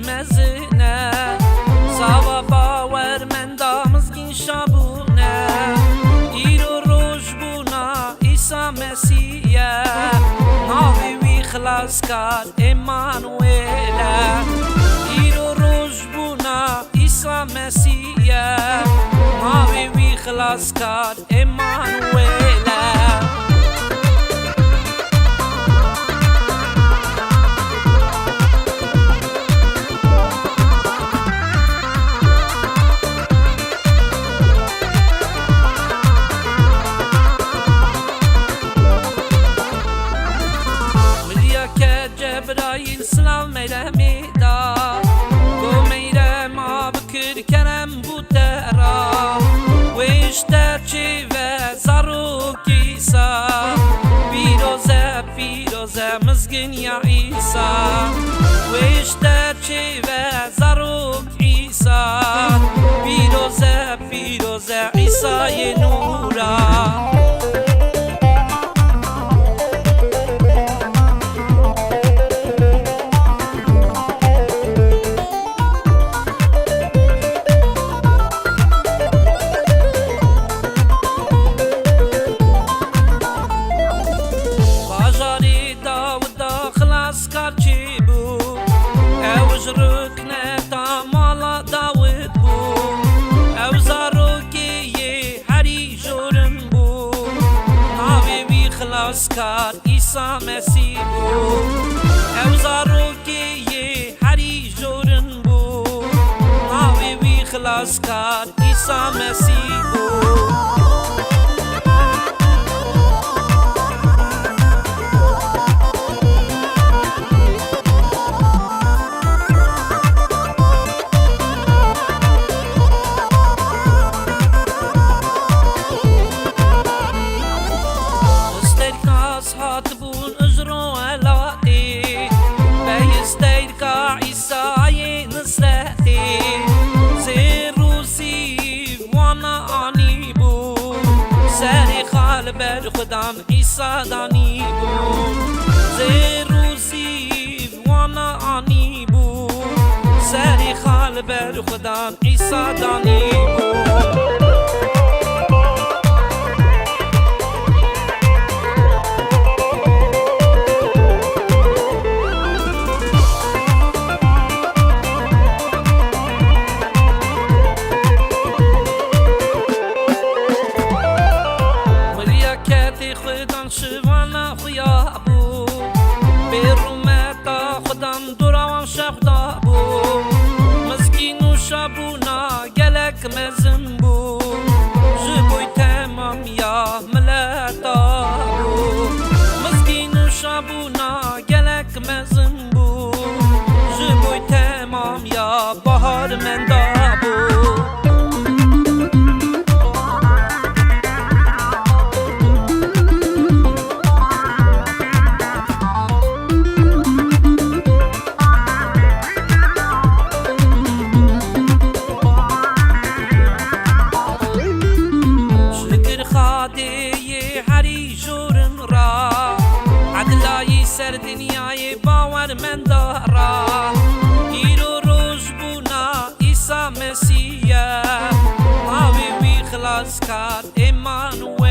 مزنه ساوا باور من دامزگین شابونه ایرو روش بونا عیسی مسیحه ناوی وی خلاص کار امانویله ایرو روش بونا عیسی مسیحه ناوی وی خلاص کار امانویله جبرائيل سلام ميدا قو ميدا ما بكر كرم بوترا ويشتر چي و زارو كيسا فيروزة مزگن يا عيسى ويشتر چي و زارو كيسا فيروزة عيسى نورا ركنه تامالا داود بو او زاروكي هري جورن بو ناوي بي خلاص كار عيسى مسيح بو او زاروكي هري جورن بو ناوي بي خلاص كار عيسى مسيح بو هاتبون اجرو علاتي بيستير كا عيسى نصرتي زيروسي وانا انيبو ساري خال بالخدام عيسى دانيبو زيروسي وانا انيبو ساري خال بالخدام عيسى دانيبو خدام شوانا خویا بو بیرومتا خدام دوراوان شخدا بو مزگین و شابونا گلک مزن بو جبوی تمام یا ملتا بو مزگین و شابونا گلک مزن بو جبوی تمام یا بهار من دا بو هری جورن را عدلای سر دنیای باور من دارا ایرو روش بونا عیسی مسیح ناوی وی خلاص کار امانویل